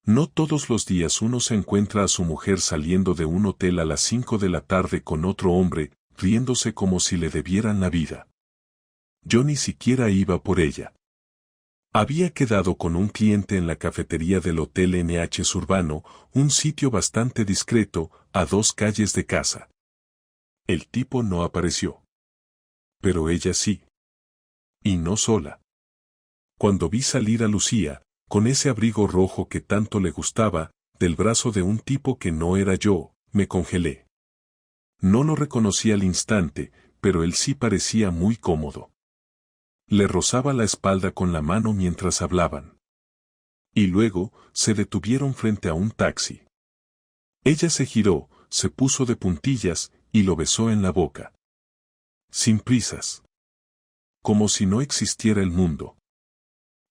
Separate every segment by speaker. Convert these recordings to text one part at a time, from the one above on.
Speaker 1: No todos los días uno se encuentra a su mujer saliendo de un hotel a las 5 de la tarde con otro hombre, riéndose como si le debieran la vida. Yo ni siquiera iba por ella. Había quedado con un cliente en la cafetería del Hotel NH Surbano, un sitio bastante discreto, a 2 calles de casa. El tipo no apareció. Pero ella sí. Y no sola. Cuando vi salir a Lucía, con ese abrigo rojo que tanto le gustaba, del brazo de un tipo que no era yo, me congelé. No lo reconocí al instante, pero él sí parecía muy cómodo. Le rozaba la espalda con la mano mientras hablaban. Y luego, se detuvieron frente a un taxi. Ella se giró, se puso de puntillas, y lo besó en la boca. Sin prisas. Como si no existiera el mundo.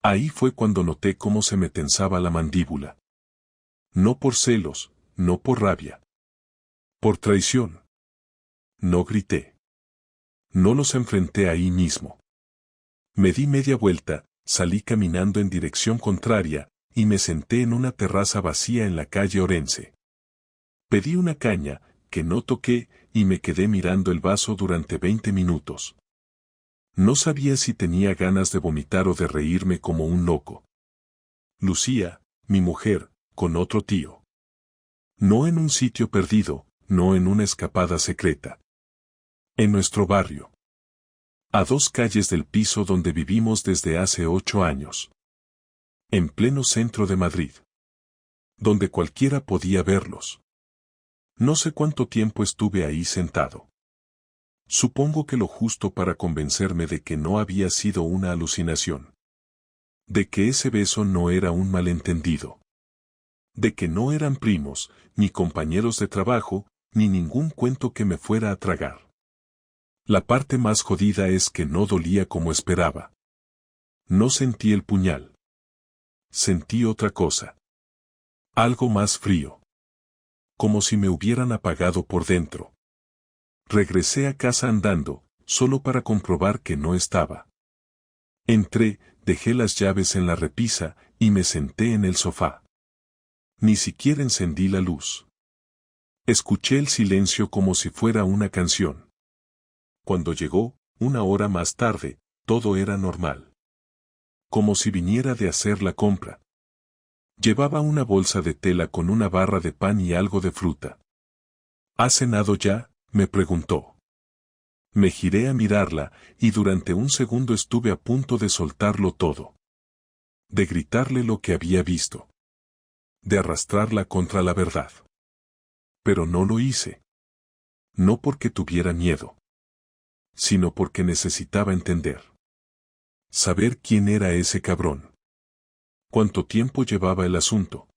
Speaker 1: Ahí fue cuando noté cómo se me tensaba la mandíbula. No por celos, no por rabia. Por traición. No grité. No los enfrenté ahí mismo. Me di media vuelta, salí caminando en dirección contraria, y me senté en una terraza vacía en la calle Orense. Pedí una caña, que no toqué, y me quedé mirando el vaso durante 20 minutos. No sabía si tenía ganas de vomitar o de reírme como un loco. Lucía, mi mujer, con otro tío. No en un sitio perdido, no en una escapada secreta. En nuestro barrio. A 2 calles del piso donde vivimos desde hace 8 años. En pleno centro de Madrid. Donde cualquiera podía verlos. No sé cuánto tiempo estuve ahí sentado. Supongo que lo justo para convencerme de que no había sido una alucinación. De que ese beso no era un malentendido. De que no eran primos, ni compañeros de trabajo, ni ningún cuento que me fuera a tragar. La parte más jodida es que no dolía como esperaba. No sentí el puñal. Sentí otra cosa. Algo más frío. Como si me hubieran apagado por dentro. Regresé a casa andando, solo para comprobar que no estaba. Entré, dejé las llaves en la repisa, y me senté en el sofá. Ni siquiera encendí la luz. Escuché el silencio como si fuera una canción. Cuando llegó, 1 hora más tarde, todo era normal. Como si viniera de hacer la compra. Llevaba una bolsa de tela con una barra de pan y algo de fruta. ¿Has cenado ya?, me preguntó. Me giré a mirarla, y durante un segundo estuve a punto de soltarlo todo. De gritarle lo que había visto. De arrastrarla contra la verdad. Pero no lo hice. No porque tuviera miedo. Sino porque necesitaba entender. Saber quién era ese cabrón. ¿Cuánto tiempo llevaba el asunto?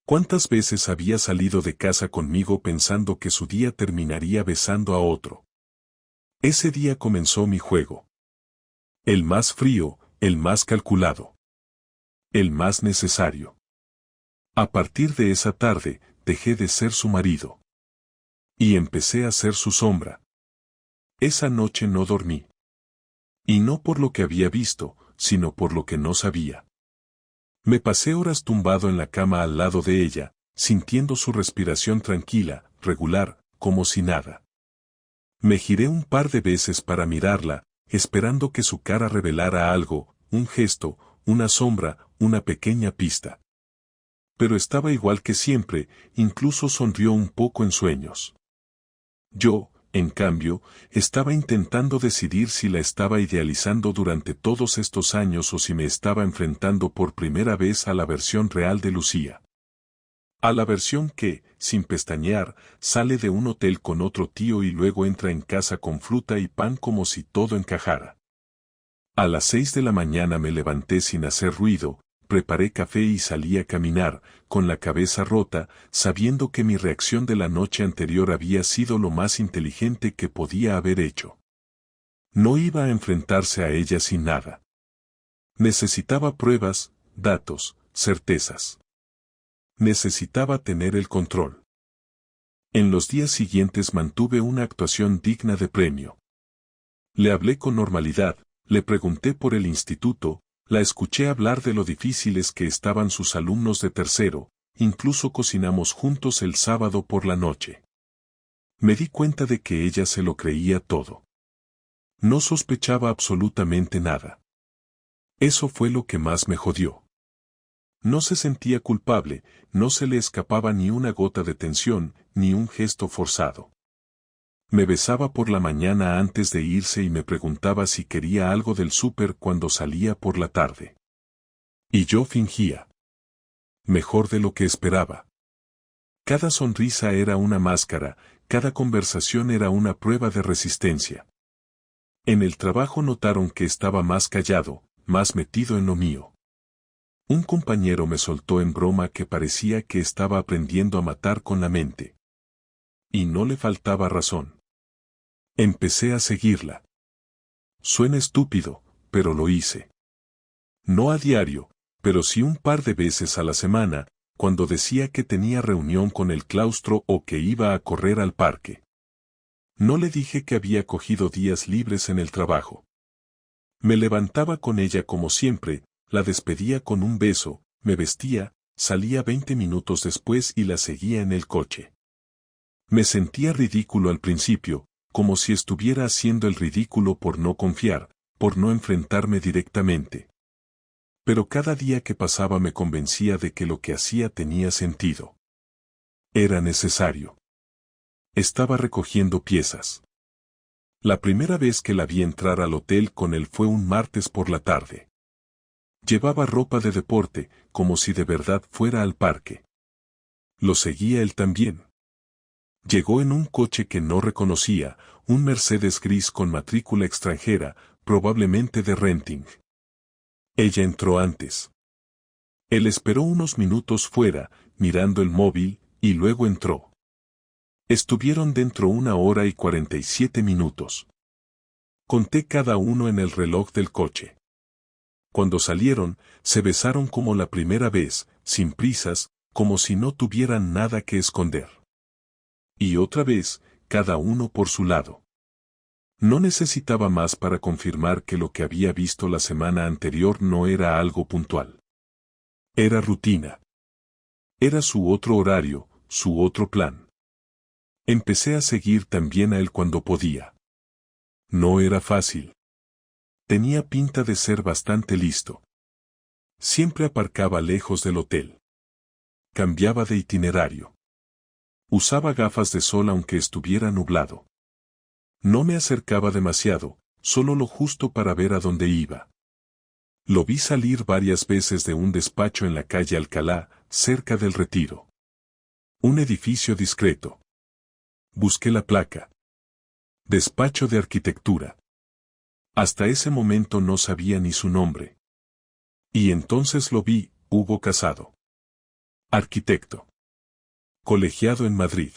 Speaker 1: ¿Cuántas veces había salido de casa conmigo pensando que su día terminaría besando a otro? Ese día comenzó mi juego. El más frío, el más calculado. El más necesario. A partir de esa tarde, dejé de ser su marido. Y empecé a ser su sombra. Esa noche no dormí. Y no por lo que había visto, sino por lo que no sabía. Me pasé horas tumbado en la cama al lado de ella, sintiendo su respiración tranquila, regular, como si nada. Me giré un par de veces para mirarla, esperando que su cara revelara algo, un gesto, una sombra, una pequeña pista. Pero estaba igual que siempre, incluso sonrió un poco en sueños. Yo, en cambio, estaba intentando decidir si la estaba idealizando durante todos estos años o si me estaba enfrentando por primera vez a la versión real de Lucía. A la versión que, sin pestañear, sale de un hotel con otro tío y luego entra en casa con fruta y pan como si todo encajara. A las 6 de la mañana me levanté sin hacer ruido, preparé café y salí a caminar, con la cabeza rota, sabiendo que mi reacción de la noche anterior había sido lo más inteligente que podía haber hecho. No iba a enfrentarse a ella sin nada. Necesitaba pruebas, datos, certezas. Necesitaba tener el control. En los días siguientes mantuve una actuación digna de premio. Le hablé con normalidad, le pregunté por el instituto, La escuché hablar de lo difíciles que estaban sus alumnos de tercero, incluso cocinamos juntos el sábado por la noche. Me di cuenta de que ella se lo creía todo. No sospechaba absolutamente nada. Eso fue lo que más me jodió. No se sentía culpable, no se le escapaba ni una gota de tensión, ni un gesto forzado. Me besaba por la mañana antes de irse y me preguntaba si quería algo del súper cuando salía por la tarde. Y yo fingía. Mejor de lo que esperaba. Cada sonrisa era una máscara, cada conversación era una prueba de resistencia. En el trabajo notaron que estaba más callado, más metido en lo mío. Un compañero me soltó en broma que parecía que estaba aprendiendo a matar con la mente. Y no le faltaba razón. Empecé a seguirla. Suena estúpido, pero lo hice. No a diario, pero sí un par de veces a la semana, cuando decía que tenía reunión con el claustro o que iba a correr al parque. No le dije que había cogido días libres en el trabajo. Me levantaba con ella como siempre, la despedía con un beso, me vestía, salía 20 minutos después y la seguía en el coche. Me sentía ridículo al principio, como si estuviera haciendo el ridículo por no confiar, por no enfrentarme directamente. Pero cada día que pasaba me convencía de que lo que hacía tenía sentido. Era necesario. Estaba recogiendo piezas. La primera vez que la vi entrar al hotel con él fue un martes por la tarde. Llevaba ropa de deporte, como si de verdad fuera al parque. Lo seguía él también. Llegó en un coche que no reconocía, un Mercedes gris con matrícula extranjera, probablemente de renting. Ella entró antes. Él esperó unos minutos fuera, mirando el móvil, y luego entró. Estuvieron dentro 1 hora y 47 minutos. Conté cada uno en el reloj del coche. Cuando salieron, se besaron como la primera vez, sin prisas, como si no tuvieran nada que esconder. Y otra vez, cada uno por su lado. No necesitaba más para confirmar que lo que había visto la semana anterior no era algo puntual. Era rutina. Era su otro horario, su otro plan. Empecé a seguir también a él cuando podía. No era fácil. Tenía pinta de ser bastante listo. Siempre aparcaba lejos del hotel. Cambiaba de itinerario. Usaba gafas de sol aunque estuviera nublado. No me acercaba demasiado, solo lo justo para ver a dónde iba. Lo vi salir varias veces de un despacho en la calle Alcalá, cerca del Retiro. Un edificio discreto. Busqué la placa. Despacho de arquitectura. Hasta ese momento no sabía ni su nombre. Y entonces lo vi, Hugo Casado. Arquitecto. Colegiado en Madrid.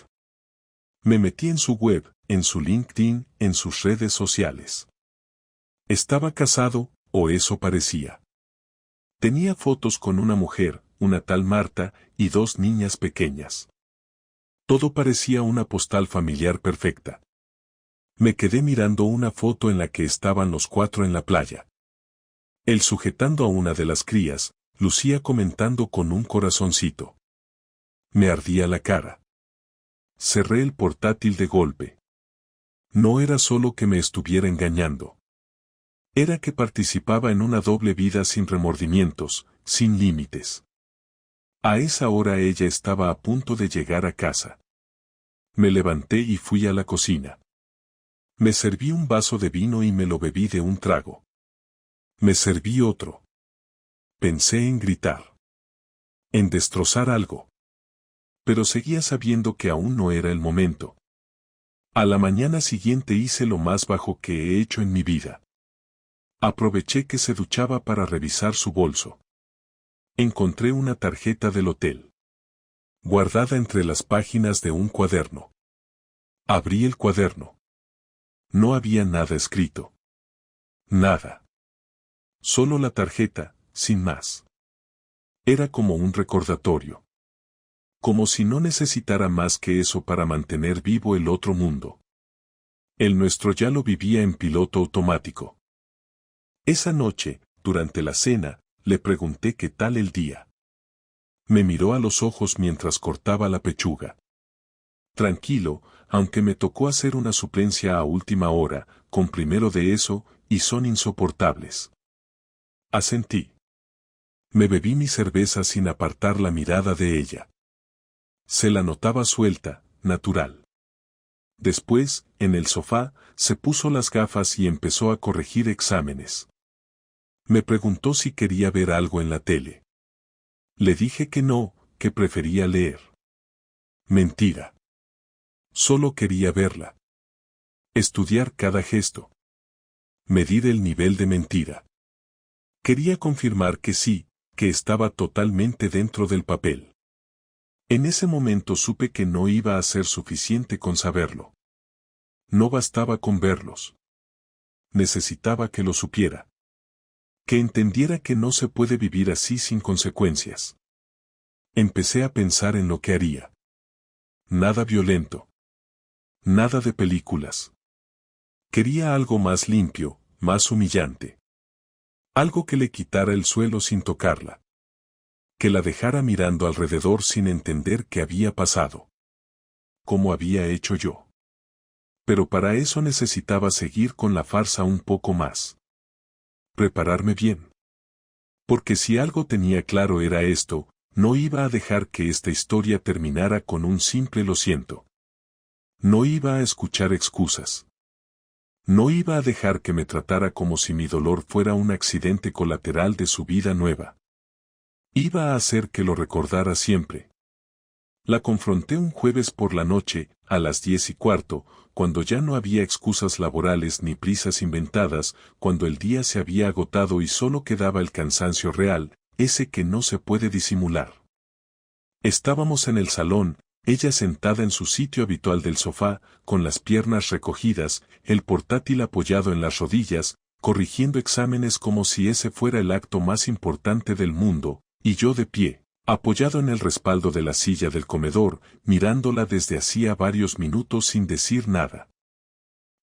Speaker 1: Me metí en su web, en su LinkedIn, en sus redes sociales. Estaba casado, o eso parecía. Tenía fotos con una mujer, una tal Marta, y 2 niñas pequeñas. Todo parecía una postal familiar perfecta. Me quedé mirando una foto en la que estaban los 4 en la playa. Él sujetando a una de las crías, Lucía comentando con un corazoncito. Me ardía la cara. Cerré el portátil de golpe. No era solo que me estuviera engañando. Era que participaba en una doble vida sin remordimientos, sin límites. A esa hora ella estaba a punto de llegar a casa. Me levanté y fui a la cocina. Me serví un vaso de vino y me lo bebí de un trago. Me serví otro. Pensé en gritar. En destrozar algo. Pero seguía sabiendo que aún no era el momento. A la mañana siguiente hice lo más bajo que he hecho en mi vida. Aproveché que se duchaba para revisar su bolso. Encontré una tarjeta del hotel. Guardada entre las páginas de un cuaderno. Abrí el cuaderno. No había nada escrito. Nada. Solo la tarjeta, sin más. Era como un recordatorio. Como si no necesitara más que eso para mantener vivo el otro mundo. El nuestro ya lo vivía en piloto automático. Esa noche, durante la cena, le pregunté qué tal el día. Me miró a los ojos mientras cortaba la pechuga. Tranquilo, aunque me tocó hacer una suplencia a última hora, con primero de eso, y son insoportables. Asentí. Me bebí mi cerveza sin apartar la mirada de ella. Se la notaba suelta, natural. Después, en el sofá, se puso las gafas y empezó a corregir exámenes. Me preguntó si quería ver algo en la tele. Le dije que no, que prefería leer. Mentira. Solo quería verla. Estudiar cada gesto. Medir el nivel de mentira. Quería confirmar que sí, que estaba totalmente dentro del papel. En ese momento supe que no iba a ser suficiente con saberlo. No bastaba con verlos. Necesitaba que lo supiera. Que entendiera que no se puede vivir así sin consecuencias. Empecé a pensar en lo que haría. Nada violento. Nada de películas. Quería algo más limpio, más humillante. Algo que le quitara el suelo sin tocarla. Que la dejara mirando alrededor sin entender qué había pasado. Como había hecho yo. Pero para eso necesitaba seguir con la farsa un poco más. Prepararme bien. Porque si algo tenía claro era esto, no iba a dejar que esta historia terminara con un simple lo siento. No iba a escuchar excusas. No iba a dejar que me tratara como si mi dolor fuera un accidente colateral de su vida nueva. Iba a hacer que lo recordara siempre. La confronté un jueves por la noche, a las 10:15, cuando ya no había excusas laborales ni prisas inventadas, cuando el día se había agotado y solo quedaba el cansancio real, ese que no se puede disimular. Estábamos en el salón, ella sentada en su sitio habitual del sofá, con las piernas recogidas, el portátil apoyado en las rodillas, corrigiendo exámenes como si ese fuera el acto más importante del mundo, y yo de pie, apoyado en el respaldo de la silla del comedor, mirándola desde hacía varios minutos sin decir nada.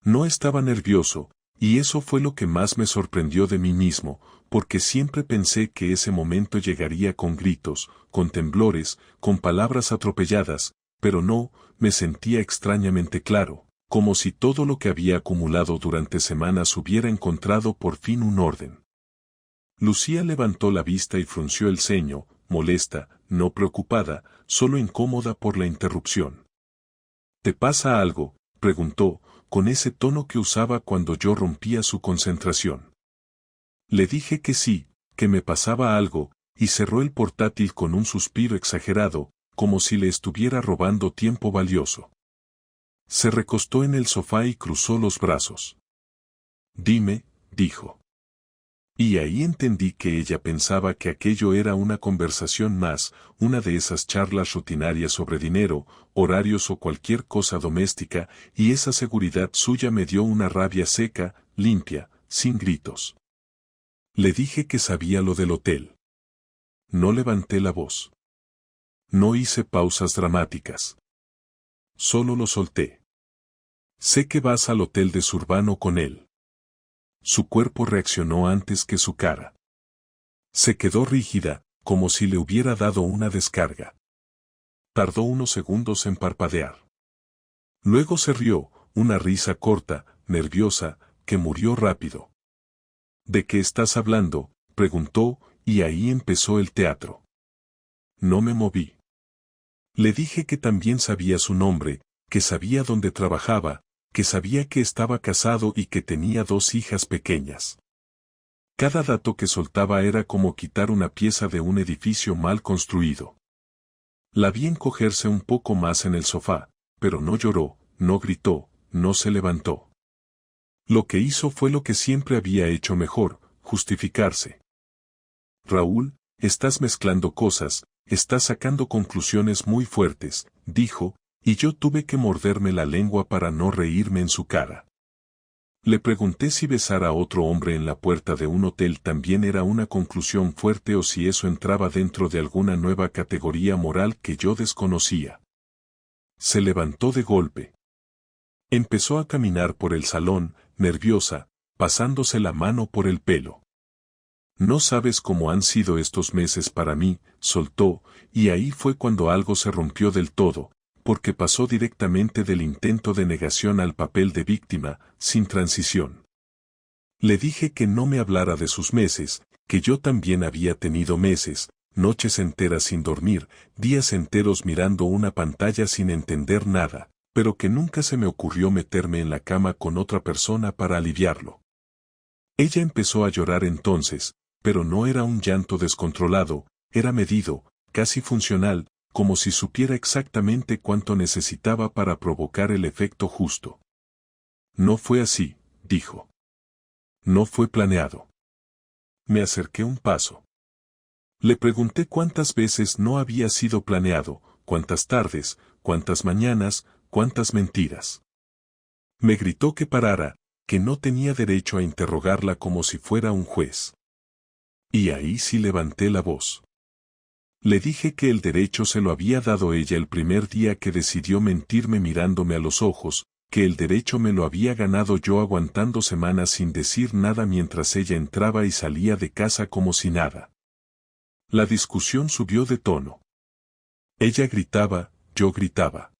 Speaker 1: No estaba nervioso, y eso fue lo que más me sorprendió de mí mismo, porque siempre pensé que ese momento llegaría con gritos, con temblores, con palabras atropelladas, pero no, me sentía extrañamente claro, como si todo lo que había acumulado durante semanas hubiera encontrado por fin un orden. Lucía levantó la vista y frunció el ceño, molesta, no preocupada, solo incómoda por la interrupción. ¿Te pasa algo?, preguntó, con ese tono que usaba cuando yo rompía su concentración. Le dije que sí, que me pasaba algo, y cerró el portátil con un suspiro exagerado, como si le estuviera robando tiempo valioso. Se recostó en el sofá y cruzó los brazos. Dime, dijo. Y ahí entendí que ella pensaba que aquello era una conversación más, una de esas charlas rutinarias sobre dinero, horarios o cualquier cosa doméstica, y esa seguridad suya me dio una rabia seca, limpia, sin gritos. Le dije que sabía lo del hotel. No levanté la voz. No hice pausas dramáticas. Solo lo solté. Sé que vas al hotel de Zurbano con él. Su cuerpo reaccionó antes que su cara. Se quedó rígida, como si le hubiera dado una descarga. Tardó unos segundos en parpadear. Luego se rió, una risa corta, nerviosa, que murió rápido. ¿De qué estás hablando?, preguntó, y ahí empezó el teatro. No me moví. Le dije que también sabía su nombre, que sabía dónde trabajaba, que sabía que estaba casado y que tenía 2 hijas pequeñas. Cada dato que soltaba era como quitar una pieza de un edificio mal construido. La vi encogerse un poco más en el sofá, pero no lloró, no gritó, no se levantó. Lo que hizo fue lo que siempre había hecho mejor, justificarse. Raúl, estás mezclando cosas, estás sacando conclusiones muy fuertes, dijo, y yo tuve que morderme la lengua para no reírme en su cara. Le pregunté si besar a otro hombre en la puerta de un hotel también era una conclusión fuerte o si eso entraba dentro de alguna nueva categoría moral que yo desconocía. Se levantó de golpe. Empezó a caminar por el salón, nerviosa, pasándose la mano por el pelo. No sabes cómo han sido estos meses para mí, soltó, y ahí fue cuando algo se rompió del todo, porque pasó directamente del intento de negación al papel de víctima, sin transición. Le dije que no me hablara de sus meses, que yo también había tenido meses, noches enteras sin dormir, días enteros mirando una pantalla sin entender nada, pero que nunca se me ocurrió meterme en la cama con otra persona para aliviarlo. Ella empezó a llorar entonces, pero no era un llanto descontrolado, era medido, casi funcional, como si supiera exactamente cuánto necesitaba para provocar el efecto justo. No fue así, dijo. No fue planeado. Me acerqué un paso. Le pregunté cuántas veces no había sido planeado, cuántas tardes, cuántas mañanas, cuántas mentiras. Me gritó que parara, que no tenía derecho a interrogarla como si fuera un juez. Y ahí sí levanté la voz. Le dije que el derecho se lo había dado ella el primer día que decidió mentirme mirándome a los ojos, que el derecho me lo había ganado yo aguantando semanas sin decir nada mientras ella entraba y salía de casa como si nada. La discusión subió de tono. Ella gritaba, yo gritaba.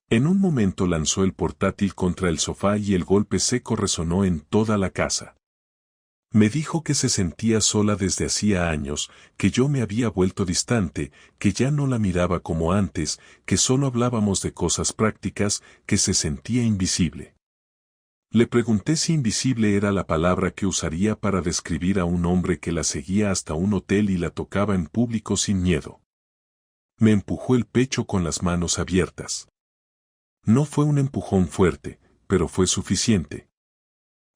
Speaker 1: En un momento lanzó el portátil contra el sofá y el golpe seco resonó en toda la casa. Me dijo que se sentía sola desde hacía años, que yo me había vuelto distante, que ya no la miraba como antes, que solo hablábamos de cosas prácticas, que se sentía invisible. Le pregunté si invisible era la palabra que usaría para describir a un hombre que la seguía hasta un hotel y la tocaba en público sin miedo. Me empujó el pecho con las manos abiertas. No fue un empujón fuerte, pero fue suficiente.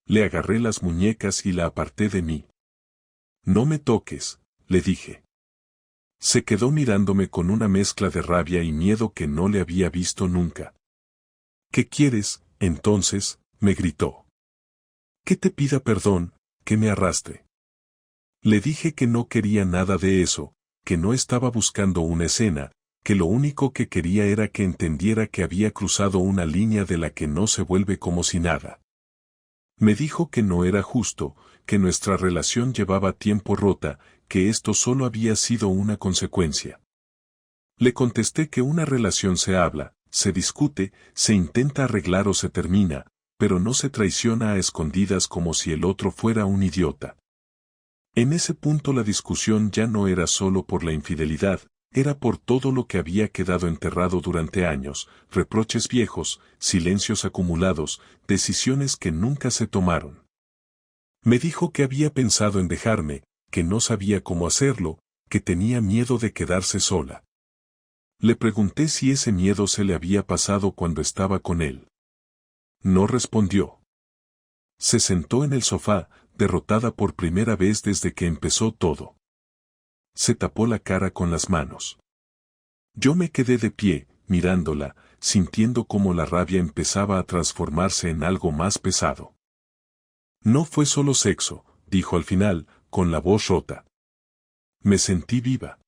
Speaker 1: Le agarré las muñecas y la aparté de mí. No me toques, le dije. Se quedó mirándome con una mezcla de rabia y miedo que no le había visto nunca. ¿Qué quieres, entonces?, me gritó. Que te pida perdón, que me arrastre. Le dije que no quería nada de eso, que no estaba buscando una escena, que lo único que quería era que entendiera que había cruzado una línea de la que no se vuelve como si nada. Me dijo que no era justo, que nuestra relación llevaba tiempo rota, que esto solo había sido una consecuencia. Le contesté que una relación se habla, se discute, se intenta arreglar o se termina, pero no se traiciona a escondidas como si el otro fuera un idiota. En ese punto la discusión ya no era solo por la infidelidad, era por todo lo que había quedado enterrado durante años, reproches viejos, silencios acumulados, decisiones que nunca se tomaron. Me dijo que había pensado en dejarme, que no sabía cómo hacerlo, que tenía miedo de quedarse sola. Le pregunté si ese miedo se le había pasado cuando estaba con él. No respondió. Se sentó en el sofá, derrotada por primera vez desde que empezó todo. Se tapó la cara con las manos. Yo me quedé de pie, mirándola, sintiendo cómo la rabia empezaba a transformarse en algo más pesado. No fue solo sexo, dijo al final, con la voz rota. Me sentí viva.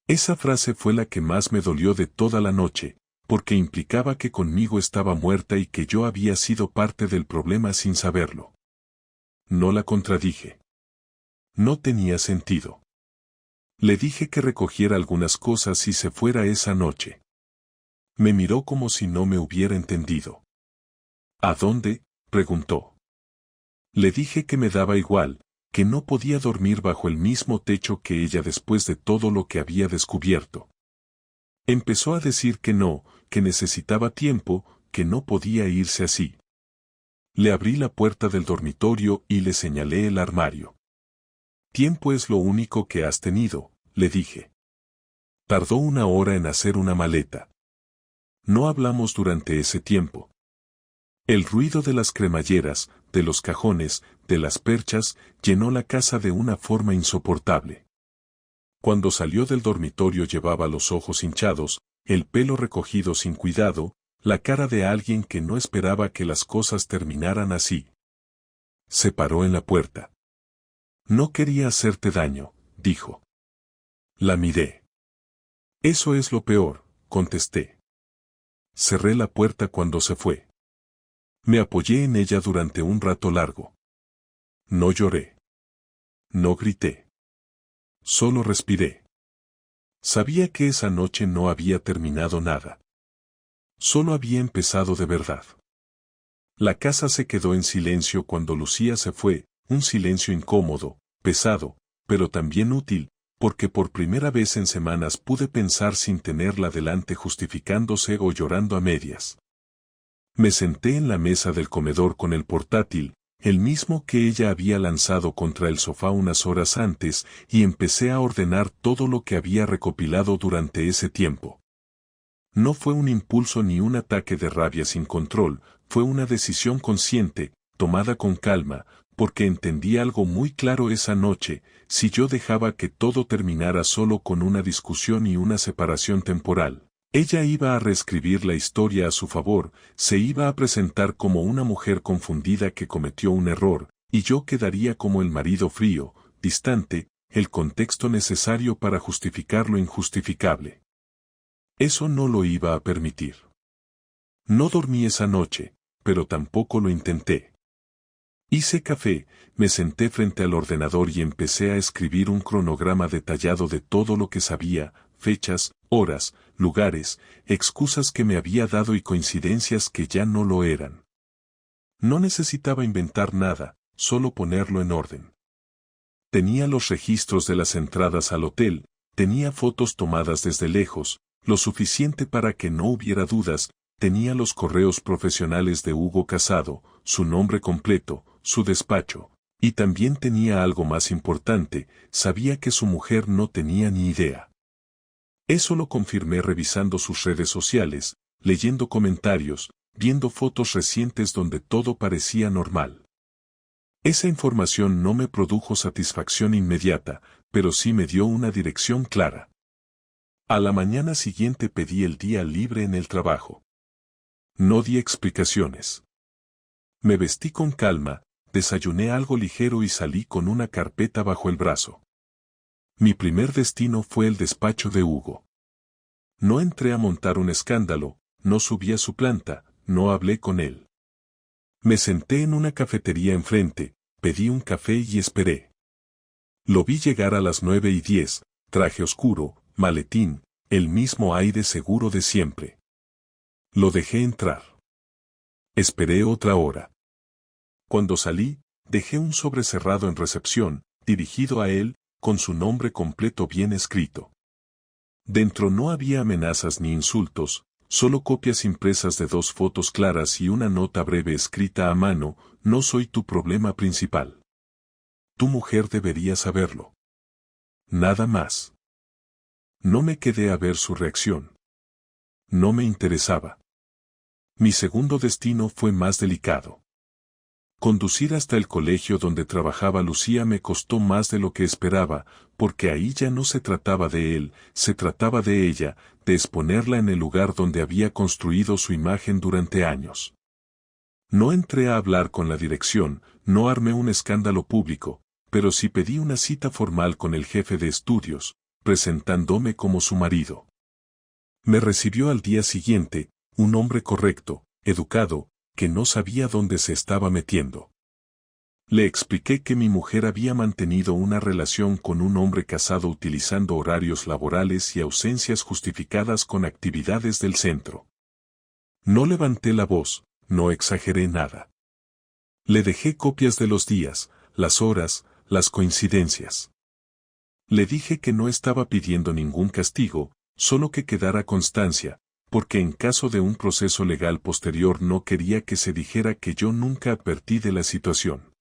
Speaker 1: Esa frase fue la que más me dolió de toda la noche, porque implicaba que conmigo estaba muerta y que yo había sido parte del problema sin saberlo. No la contradije. No tenía sentido. Le dije que recogiera algunas cosas y se fuera esa noche. Me miró como si no me hubiera entendido. ¿A dónde?, preguntó. Le dije que me daba igual, que no podía dormir bajo el mismo techo que ella después de todo lo que había descubierto. Empezó a decir que no, que necesitaba tiempo, que no podía irse así. Le abrí la puerta del dormitorio y le señalé el armario. Tiempo es lo único que has tenido, le dije. Tardó 1 hora en hacer una maleta. No hablamos durante ese tiempo. El ruido de las cremalleras, de los cajones, de las perchas, llenó la casa de una forma insoportable. Cuando salió del dormitorio llevaba los ojos hinchados, el pelo recogido sin cuidado, la cara de alguien que no esperaba que las cosas terminaran así. Se paró en la puerta. No quería hacerte daño, dijo. La miré. Eso es lo peor, contesté. Cerré la puerta cuando se fue. Me apoyé en ella durante un rato largo. No lloré. No grité. Solo respiré. Sabía que esa noche no había terminado nada. Solo había empezado de verdad. La casa se quedó en silencio cuando Lucía se fue, un silencio incómodo, pesado, pero también útil, porque por primera vez en semanas pude pensar sin tenerla delante justificándose o llorando a medias. Me senté en la mesa del comedor con el portátil, el mismo que ella había lanzado contra el sofá unas horas antes, y empecé a ordenar todo lo que había recopilado durante ese tiempo. No fue un impulso ni un ataque de rabia sin control, fue una decisión consciente, tomada con calma, porque entendí algo muy claro esa noche: si yo dejaba que todo terminara solo con una discusión y una separación temporal, ella iba a reescribir la historia a su favor, se iba a presentar como una mujer confundida que cometió un error, y yo quedaría como el marido frío, distante, el contexto necesario para justificar lo injustificable. Eso no lo iba a permitir. No dormí esa noche, pero tampoco lo intenté. Hice café, me senté frente al ordenador y empecé a escribir un cronograma detallado de todo lo que sabía, fechas, horas, lugares, excusas que me había dado y coincidencias que ya no lo eran. No necesitaba inventar nada, solo ponerlo en orden. Tenía los registros de las entradas al hotel, tenía fotos tomadas desde lejos, lo suficiente para que no hubiera dudas, tenía los correos profesionales de Hugo Casado, su nombre completo, su despacho, y también tenía algo más importante: sabía que su mujer no tenía ni idea. Eso lo confirmé revisando sus redes sociales, leyendo comentarios, viendo fotos recientes donde todo parecía normal. Esa información no me produjo satisfacción inmediata, pero sí me dio una dirección clara. A la mañana siguiente pedí el día libre en el trabajo. No di explicaciones. Me vestí con calma, desayuné algo ligero y salí con una carpeta bajo el brazo. Mi primer destino fue el despacho de Hugo. No entré a montar un escándalo, no subí a su planta, no hablé con él. Me senté en una cafetería enfrente, pedí un café y esperé. Lo vi llegar a las 9:10, traje oscuro, maletín, el mismo aire seguro de siempre. Lo dejé entrar. Esperé otra hora. Cuando salí, dejé un sobre cerrado en recepción, dirigido a él, con su nombre completo bien escrito. Dentro no había amenazas ni insultos, solo copias impresas de 2 fotos claras y una nota breve escrita a mano: no soy tu problema principal. Tu mujer debería saberlo. Nada más. No me quedé a ver su reacción. No me interesaba. Mi segundo destino fue más delicado. Conducir hasta el colegio donde trabajaba Lucía me costó más de lo que esperaba, porque ahí ya no se trataba de él, se trataba de ella, de exponerla en el lugar donde había construido su imagen durante años. No entré a hablar con la dirección, no armé un escándalo público, pero sí pedí una cita formal con el jefe de estudios, presentándome como su marido. Me recibió al día siguiente, un hombre correcto, educado, que no sabía dónde se estaba metiendo. Le expliqué que mi mujer había mantenido una relación con un hombre casado utilizando horarios laborales y ausencias justificadas con actividades del centro. No levanté la voz, no exageré nada. Le dejé copias de los días, las horas, las coincidencias. Le dije que no estaba pidiendo ningún castigo, solo que quedara constancia, porque en caso de un proceso legal posterior no quería que se dijera que yo nunca advertí de la situación.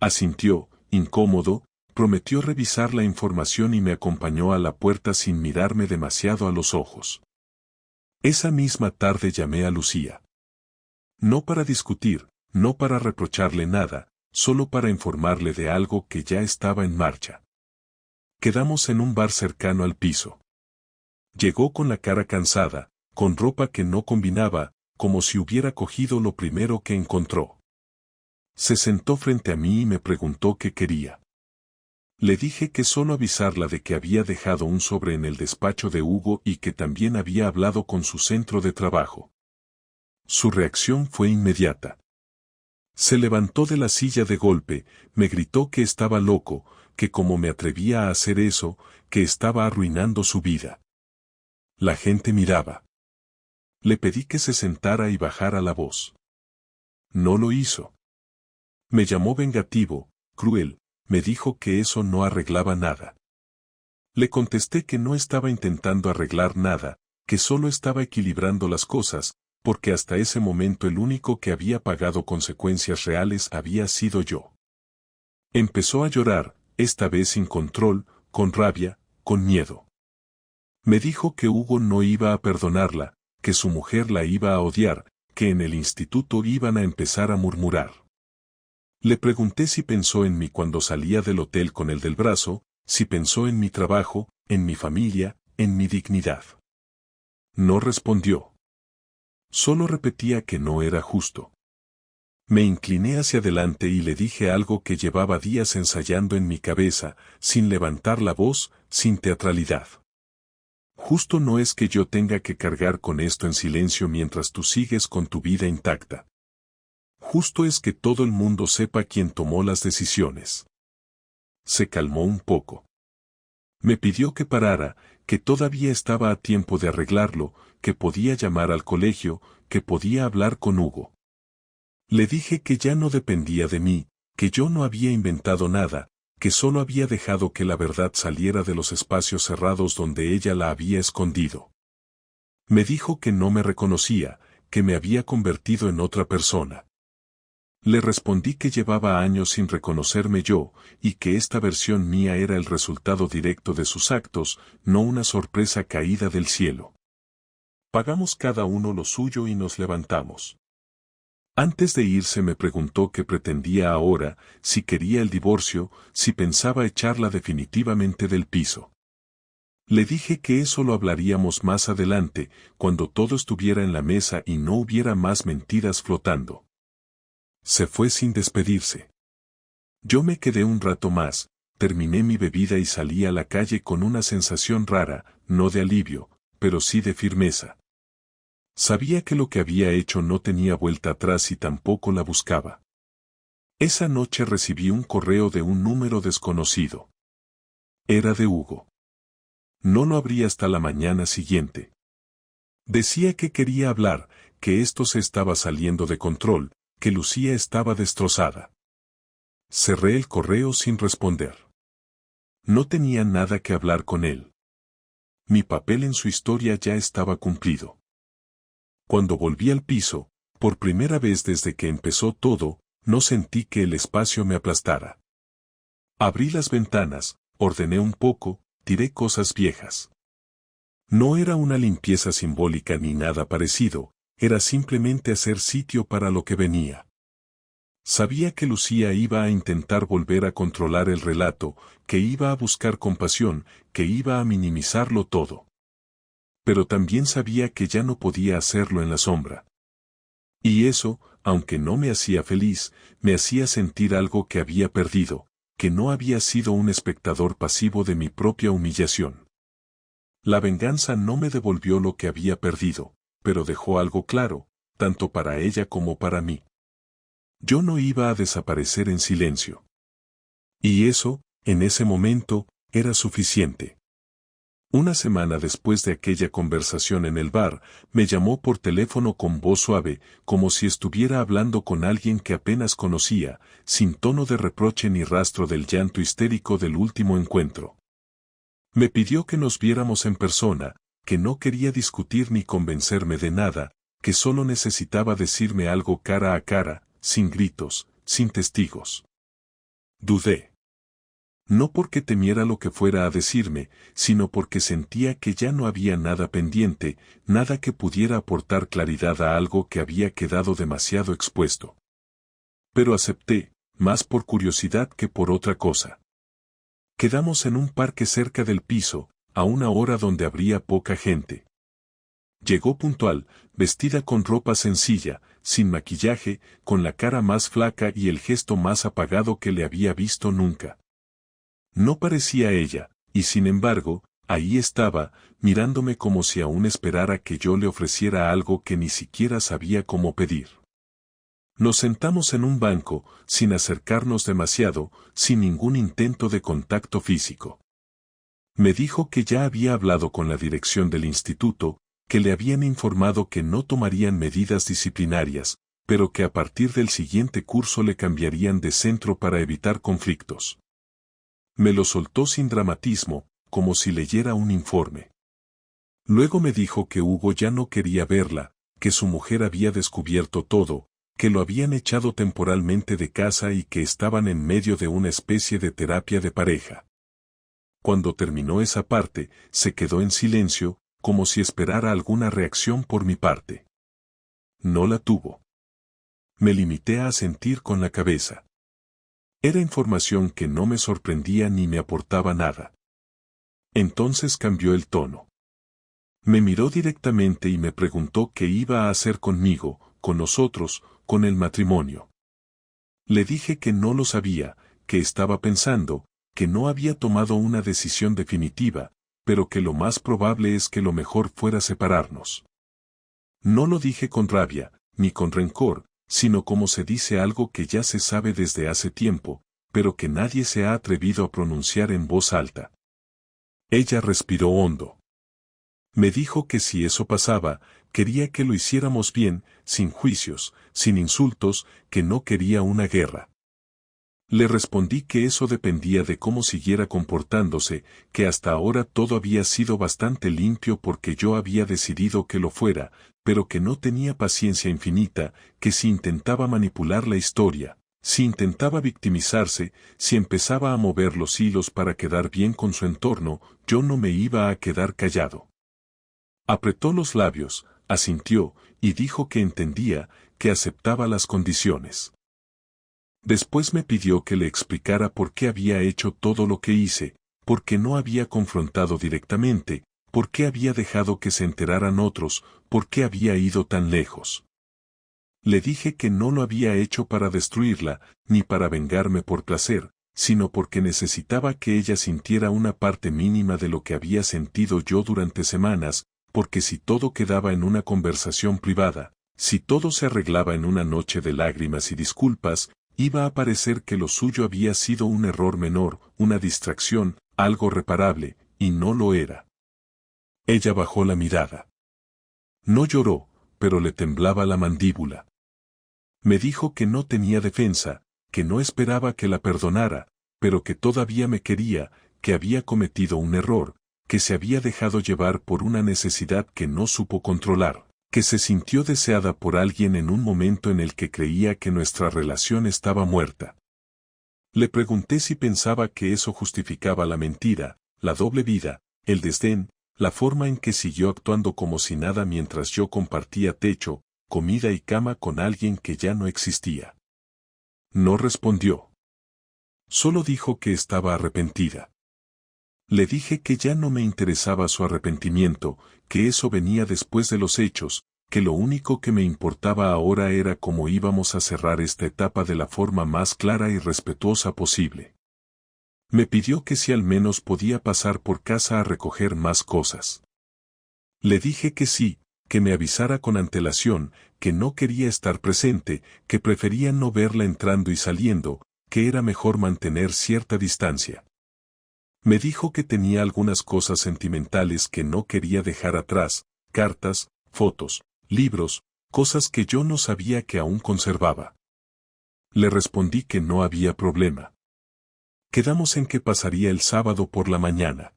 Speaker 1: Asintió, incómodo, prometió revisar la información y me acompañó a la puerta sin mirarme demasiado a los ojos. Esa misma tarde llamé a Lucía. No para discutir, no para reprocharle nada, solo para informarle de algo que ya estaba en marcha. Quedamos en un bar cercano al piso. Llegó con la cara cansada, con ropa que no combinaba, como si hubiera cogido lo primero que encontró. Se sentó frente a mí y me preguntó qué quería. Le dije que solo avisarla de que había dejado un sobre en el despacho de Hugo y que también había hablado con su centro de trabajo. Su reacción fue inmediata. Se levantó de la silla de golpe, me gritó que estaba loco, que cómo me atrevía a hacer eso, que estaba arruinando su vida. La gente miraba. Le pedí que se sentara y bajara la voz. No lo hizo. Me llamó vengativo, cruel, me dijo que eso no arreglaba nada. Le contesté que no estaba intentando arreglar nada, que solo estaba equilibrando las cosas, porque hasta ese momento el único que había pagado consecuencias reales había sido yo. Empezó a llorar, esta vez sin control, con rabia, con miedo. Me dijo que Hugo no iba a perdonarla, que su mujer la iba a odiar, que en el instituto iban a empezar a murmurar. Le pregunté si pensó en mí cuando salía del hotel con el del brazo, si pensó en mi trabajo, en mi familia, en mi dignidad. No respondió. Solo repetía que no era justo. Me incliné hacia adelante y le dije algo que llevaba días ensayando en mi cabeza, sin levantar la voz, sin teatralidad. Justo no es que yo tenga que cargar con esto en silencio mientras tú sigues con tu vida intacta. Justo es que todo el mundo sepa quién tomó las decisiones. Se calmó un poco. Me pidió que parara, que todavía estaba a tiempo de arreglarlo, que podía llamar al colegio, que podía hablar con Hugo. Le dije que ya no dependía de mí, que yo no había inventado nada, que solo había dejado que la verdad saliera de los espacios cerrados donde ella la había escondido. Me dijo que no me reconocía, que me había convertido en otra persona. Le respondí que llevaba años sin reconocerme yo, y que esta versión mía era el resultado directo de sus actos, no una sorpresa caída del cielo. Pagamos cada uno lo suyo y nos levantamos. Antes de irse me preguntó qué pretendía ahora, si quería el divorcio, si pensaba echarla definitivamente del piso. Le dije que eso lo hablaríamos más adelante, cuando todo estuviera en la mesa y no hubiera más mentiras flotando. Se fue sin despedirse. Yo me quedé un rato más, terminé mi bebida y salí a la calle con una sensación rara, no de alivio, pero sí de firmeza. Sabía que lo que había hecho no tenía vuelta atrás y tampoco la buscaba. Esa noche recibí un correo de un número desconocido. Era de Hugo. No lo abrí hasta la mañana siguiente. Decía que quería hablar, que esto se estaba saliendo de control, que Lucía estaba destrozada. Cerré el correo sin responder. No tenía nada que hablar con él. Mi papel en su historia ya estaba cumplido. Cuando volví al piso, por primera vez desde que empezó todo, no sentí que el espacio me aplastara. Abrí las ventanas, ordené un poco, tiré cosas viejas. No era una limpieza simbólica ni nada parecido, era simplemente hacer sitio para lo que venía. Sabía que Lucía iba a intentar volver a controlar el relato, que iba a buscar compasión, que iba a minimizarlo todo. Pero también sabía que ya no podía hacerlo en la sombra. Y eso, aunque no me hacía feliz, me hacía sentir algo que había perdido, que no había sido un espectador pasivo de mi propia humillación. La venganza no me devolvió lo que había perdido, pero dejó algo claro, tanto para ella como para mí. Yo no iba a desaparecer en silencio. Y eso, en ese momento, era suficiente. Una semana después de aquella conversación en el bar, me llamó por teléfono con voz suave, como si estuviera hablando con alguien que apenas conocía, sin tono de reproche ni rastro del llanto histérico del último encuentro. Me pidió que nos viéramos en persona, que no quería discutir ni convencerme de nada, que solo necesitaba decirme algo cara a cara, sin gritos, sin testigos. Dudé. No porque temiera lo que fuera a decirme, sino porque sentía que ya no había nada pendiente, nada que pudiera aportar claridad a algo que había quedado demasiado expuesto. Pero acepté, más por curiosidad que por otra cosa. Quedamos en un parque cerca del piso, a una hora donde habría poca gente. Llegó puntual, vestida con ropa sencilla, sin maquillaje, con la cara más flaca y el gesto más apagado que le había visto nunca. No parecía ella, y sin embargo, ahí estaba, mirándome como si aún esperara que yo le ofreciera algo que ni siquiera sabía cómo pedir. Nos sentamos en un banco, sin acercarnos demasiado, sin ningún intento de contacto físico. Me dijo que ya había hablado con la dirección del instituto, que le habían informado que no tomarían medidas disciplinarias, pero que a partir del siguiente curso le cambiarían de centro para evitar conflictos. Me lo soltó sin dramatismo, como si leyera un informe. Luego me dijo que Hugo ya no quería verla, que su mujer había descubierto todo, que lo habían echado temporalmente de casa y que estaban en medio de una especie de terapia de pareja. Cuando terminó esa parte, se quedó en silencio, como si esperara alguna reacción por mi parte. No la tuvo. Me limité a asentir con la cabeza. Era información que no me sorprendía ni me aportaba nada. Entonces cambió el tono. Me miró directamente y me preguntó qué iba a hacer conmigo, con nosotros, con el matrimonio. Le dije que no lo sabía, que estaba pensando, que no había tomado una decisión definitiva, pero que lo más probable es que lo mejor fuera separarnos. No lo dije con rabia, ni con rencor, sino como se dice algo que ya se sabe desde hace tiempo, pero que nadie se ha atrevido a pronunciar en voz alta. Ella respiró hondo. Me dijo que si eso pasaba, quería que lo hiciéramos bien, sin juicios, sin insultos, que no quería una guerra. Le respondí que eso dependía de cómo siguiera comportándose, que hasta ahora todo había sido bastante limpio porque yo había decidido que lo fuera, pero que no tenía paciencia infinita, que si intentaba manipular la historia, si intentaba victimizarse, si empezaba a mover los hilos para quedar bien con su entorno, yo no me iba a quedar callado. Apretó los labios, asintió, y dijo que entendía, que aceptaba las condiciones. Después me pidió que le explicara por qué había hecho todo lo que hice, por qué no había confrontado directamente, por qué había dejado que se enteraran otros, por qué había ido tan lejos. Le dije que no lo había hecho para destruirla, ni para vengarme por placer, sino porque necesitaba que ella sintiera una parte mínima de lo que había sentido yo durante semanas, porque si todo quedaba en una conversación privada, si todo se arreglaba en una noche de lágrimas y disculpas, iba a parecer que lo suyo había sido un error menor, una distracción, algo reparable, y no lo era. Ella bajó la mirada. No lloró, pero le temblaba la mandíbula. Me dijo que no tenía defensa, que no esperaba que la perdonara, pero que todavía me quería, que había cometido un error, que se había dejado llevar por una necesidad que no supo controlar, que se sintió deseada por alguien en un momento en el que creía que nuestra relación estaba muerta. Le pregunté si pensaba que eso justificaba la mentira, la doble vida, el desdén, la forma en que siguió actuando como si nada mientras yo compartía techo, comida y cama con alguien que ya no existía. No respondió. Solo dijo que estaba arrepentida. Le dije que ya no me interesaba su arrepentimiento, que eso venía después de los hechos, que lo único que me importaba ahora era cómo íbamos a cerrar esta etapa de la forma más clara y respetuosa posible. Me pidió que si al menos podía pasar por casa a recoger más cosas. Le dije que sí, que me avisara con antelación, que no quería estar presente, que prefería no verla entrando y saliendo, que era mejor mantener cierta distancia. Me dijo que tenía algunas cosas sentimentales que no quería dejar atrás, cartas, fotos, libros, cosas que yo no sabía que aún conservaba. Le respondí que no había problema. Quedamos en que pasaría el sábado por la mañana.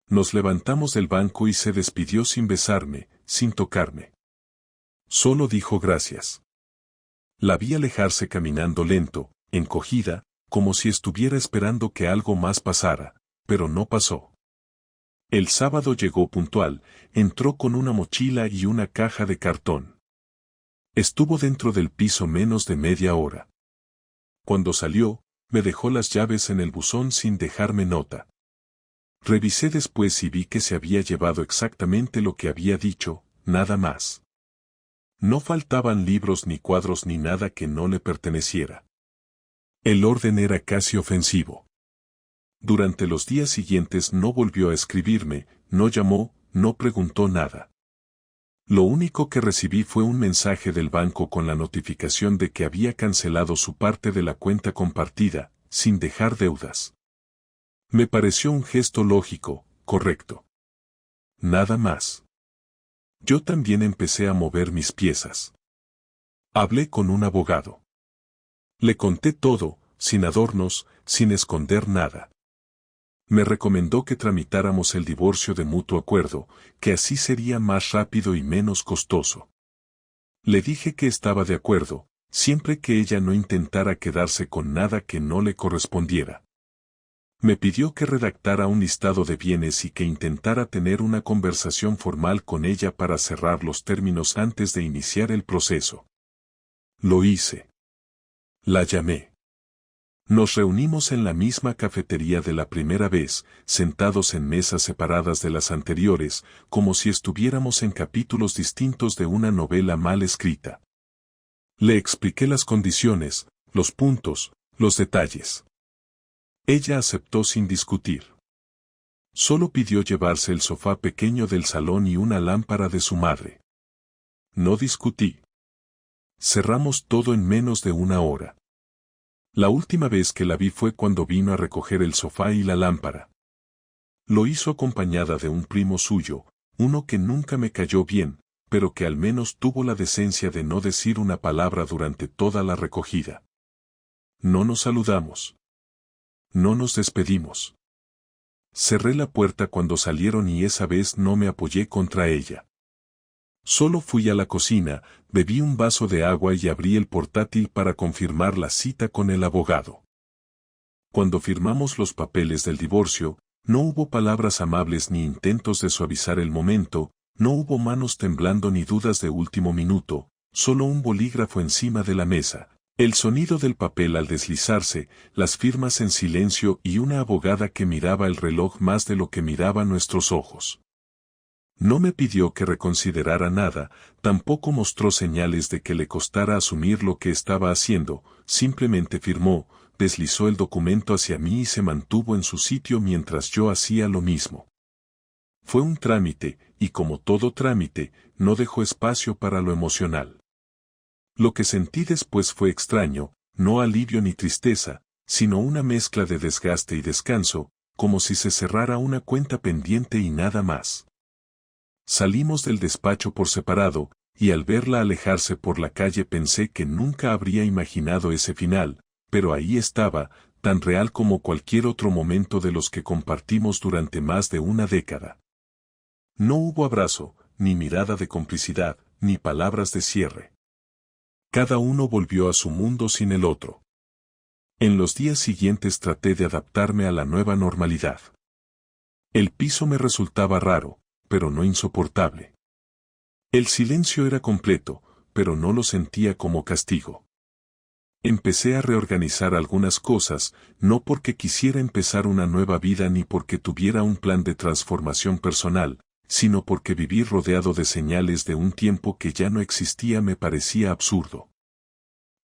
Speaker 1: Nos levantamos del banco y se despidió sin besarme, sin tocarme. Solo dijo gracias. La vi alejarse caminando lento, encogida, como si estuviera esperando que algo más pasara, pero no pasó. El sábado llegó puntual, entró con una mochila y una caja de cartón. Estuvo dentro del piso menos de media hora. Cuando salió, me dejó las llaves en el buzón sin dejarme nota. Revisé después y vi que se había llevado exactamente lo que había dicho, nada más. No faltaban libros ni cuadros ni nada que no le perteneciera. El orden era casi ofensivo. Durante los días siguientes no volvió a escribirme, no llamó, no preguntó nada. Lo único que recibí fue un mensaje del banco con la notificación de que había cancelado su parte de la cuenta compartida, sin dejar deudas. Me pareció un gesto lógico, correcto. Nada más. Yo también empecé a mover mis piezas. Hablé con un abogado. Le conté todo, sin adornos, sin esconder nada. Me recomendó que tramitáramos el divorcio de mutuo acuerdo, que así sería más rápido y menos costoso. Le dije que estaba de acuerdo, siempre que ella no intentara quedarse con nada que no le correspondiera. Me pidió que redactara un listado de bienes y que intentara tener una conversación formal con ella para cerrar los términos antes de iniciar el proceso. Lo hice. La llamé. Nos reunimos en la misma cafetería de la primera vez, sentados en mesas separadas de las anteriores, como si estuviéramos en capítulos distintos de una novela mal escrita. Le expliqué las condiciones, los puntos, los detalles. Ella aceptó sin discutir. Solo pidió llevarse el sofá pequeño del salón y una lámpara de su madre. No discutí. Cerramos todo en menos de una hora. La última vez que la vi fue cuando vino a recoger el sofá y la lámpara. Lo hizo acompañada de un primo suyo, uno que nunca me cayó bien, pero que al menos tuvo la decencia de no decir una palabra durante toda la recogida. No nos saludamos. No nos despedimos. Cerré la puerta cuando salieron y esa vez no me apoyé contra ella. Solo fui a la cocina, bebí un vaso de agua y abrí el portátil para confirmar la cita con el abogado. Cuando firmamos los papeles del divorcio, no hubo palabras amables ni intentos de suavizar el momento, no hubo manos temblando ni dudas de último minuto, solo un bolígrafo encima de la mesa, el sonido del papel al deslizarse, las firmas en silencio y una abogada que miraba el reloj más de lo que miraba nuestros ojos. No me pidió que reconsiderara nada, tampoco mostró señales de que le costara asumir lo que estaba haciendo, simplemente firmó, deslizó el documento hacia mí y se mantuvo en su sitio mientras yo hacía lo mismo. Fue un trámite, y como todo trámite, no dejó espacio para lo emocional. Lo que sentí después fue extraño, no alivio ni tristeza, sino una mezcla de desgaste y descanso, como si se cerrara una cuenta pendiente y nada más. Salimos del despacho por separado, y al verla alejarse por la calle pensé que nunca habría imaginado ese final, pero ahí estaba, tan real como cualquier otro momento de los que compartimos durante más de una década. No hubo abrazo, ni mirada de complicidad, ni palabras de cierre. Cada uno volvió a su mundo sin el otro. En los días siguientes traté de adaptarme a la nueva normalidad. El piso me resultaba raro, pero no insoportable. El silencio era completo, pero no lo sentía como castigo. Empecé a reorganizar algunas cosas, no porque quisiera empezar una nueva vida ni porque tuviera un plan de transformación personal, sino porque vivir rodeado de señales de un tiempo que ya no existía me parecía absurdo.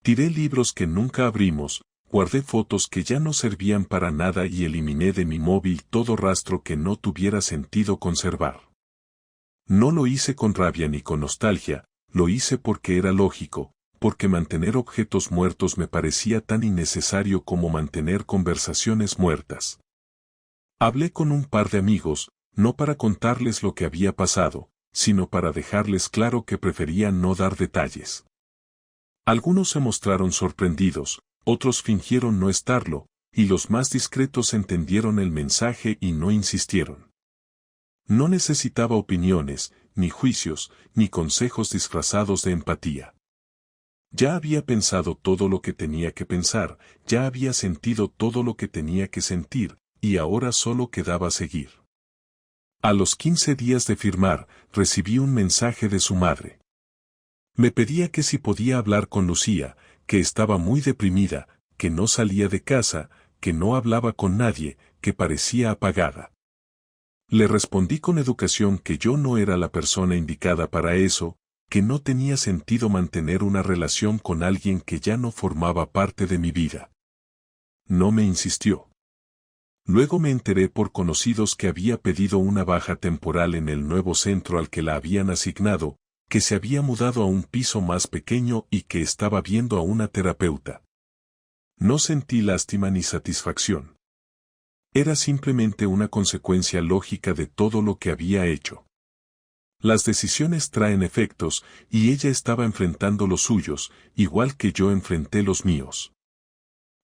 Speaker 1: Tiré libros que nunca abrimos, guardé fotos que ya no servían para nada y eliminé de mi móvil todo rastro que no tuviera sentido conservar. No lo hice con rabia ni con nostalgia, lo hice porque era lógico, porque mantener objetos muertos me parecía tan innecesario como mantener conversaciones muertas. Hablé con un par de amigos, no para contarles lo que había pasado, sino para dejarles claro que prefería no dar detalles. Algunos se mostraron sorprendidos, otros fingieron no estarlo, y los más discretos entendieron el mensaje y no insistieron. No necesitaba opiniones, ni juicios, ni consejos disfrazados de empatía. Ya había pensado todo lo que tenía que pensar, ya había sentido todo lo que tenía que sentir, y ahora solo quedaba seguir. A los 15 días de firmar, recibí un mensaje de su madre. Me pedía que si podía hablar con Lucía, que estaba muy deprimida, que no salía de casa, que no hablaba con nadie, que parecía apagada. Le respondí con educación que yo no era la persona indicada para eso, que no tenía sentido mantener una relación con alguien que ya no formaba parte de mi vida. No me insistió. Luego me enteré por conocidos que había pedido una baja temporal en el nuevo centro al que la habían asignado, que se había mudado a un piso más pequeño y que estaba viendo a una terapeuta. No sentí lástima ni satisfacción. Era simplemente una consecuencia lógica de todo lo que había hecho. Las decisiones traen efectos, y ella estaba enfrentando los suyos, igual que yo enfrenté los míos.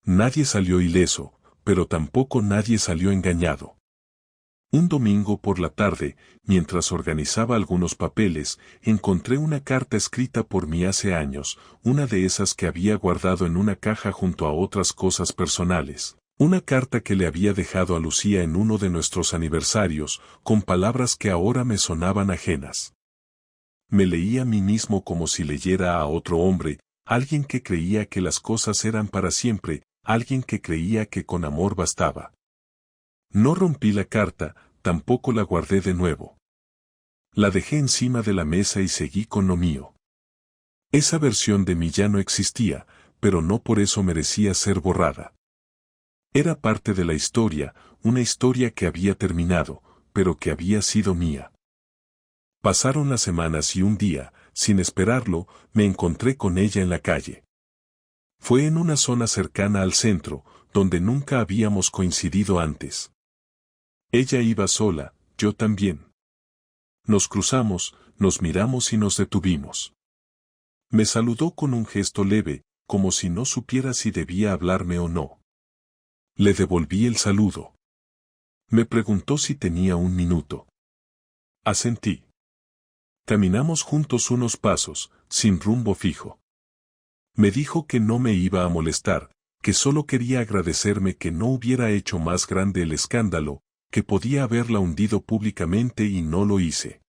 Speaker 1: Nadie salió ileso, pero tampoco nadie salió engañado. Un domingo por la tarde, mientras organizaba algunos papeles, encontré una carta escrita por mí hace años, una de esas que había guardado en una caja junto a otras cosas personales. Una carta que le había dejado a Lucía en uno de nuestros aniversarios, con palabras que ahora me sonaban ajenas. Me leí a mí mismo como si leyera a otro hombre, alguien que creía que las cosas eran para siempre, alguien que creía que con amor bastaba. No rompí la carta, tampoco la guardé de nuevo. La dejé encima de la mesa y seguí con lo mío. Esa versión de mí ya no existía, pero no por eso merecía ser borrada. Era parte de la historia, una historia que había terminado, pero que había sido mía. Pasaron las semanas y un día, sin esperarlo, me encontré con ella en la calle. Fue en una zona cercana al centro, donde nunca habíamos coincidido antes. Ella iba sola, yo también. Nos cruzamos, nos miramos y nos detuvimos. Me saludó con un gesto leve, como si no supiera si debía hablarme o no. Le devolví el saludo. Me preguntó si tenía un minuto. Asentí. Caminamos juntos unos pasos, sin rumbo fijo. Me dijo que no me iba a molestar, que solo quería agradecerme que no hubiera hecho más grande el escándalo, que podía haberla hundido públicamente y no lo hice.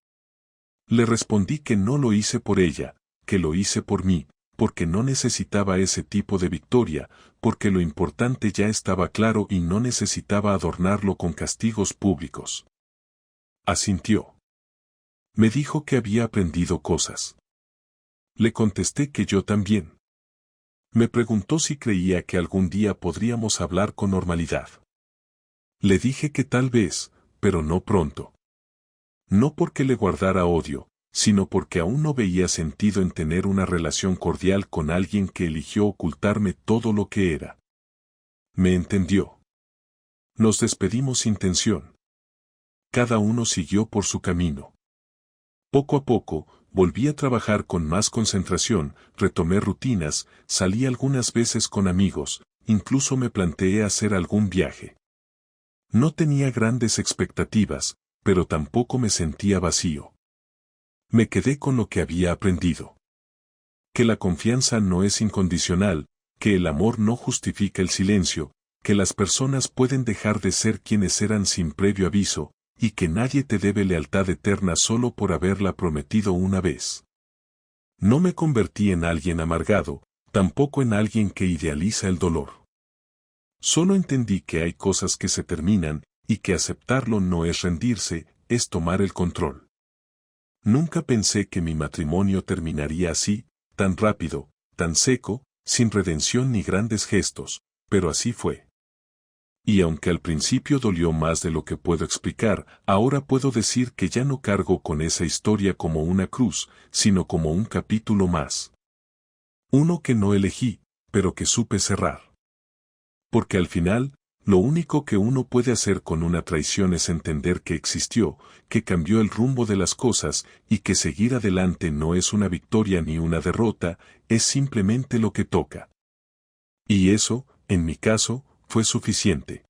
Speaker 1: Le respondí que no lo hice por ella, que lo hice por mí, porque no necesitaba ese tipo de victoria, porque lo importante ya estaba claro y no necesitaba adornarlo con castigos públicos. Asintió. Me dijo que había aprendido cosas. Le contesté que yo también. Me preguntó si creía que algún día podríamos hablar con normalidad. Le dije que tal vez, pero no pronto. No porque le guardara odio, sino porque aún no veía sentido en tener una relación cordial con alguien que eligió ocultarme todo lo que era. Me entendió. Nos despedimos sin tensión. Cada uno siguió por su camino. Poco a poco, volví a trabajar con más concentración, retomé rutinas, salí algunas veces con amigos, incluso me planteé hacer algún viaje. No tenía grandes expectativas, pero tampoco me sentía vacío. Me quedé con lo que había aprendido. Que la confianza no es incondicional, que el amor no justifica el silencio, que las personas pueden dejar de ser quienes eran sin previo aviso, y que nadie te debe lealtad eterna solo por haberla prometido una vez. No me convertí en alguien amargado, tampoco en alguien que idealiza el dolor. Solo entendí que hay cosas que se terminan, y que aceptarlo no es rendirse, es tomar el control. Nunca pensé que mi matrimonio terminaría así, tan rápido, tan seco, sin redención ni grandes gestos, pero así fue. Y aunque al principio dolió más de lo que puedo explicar, ahora puedo decir que ya no cargo con esa historia como una cruz, sino como un capítulo más. Uno que no elegí, pero que supe cerrar. Porque al final, lo único que uno puede hacer con una traición es entender que existió, que cambió el rumbo de las cosas, y que seguir adelante no es una victoria ni una derrota, es simplemente lo que toca. Y eso, en mi caso, fue suficiente.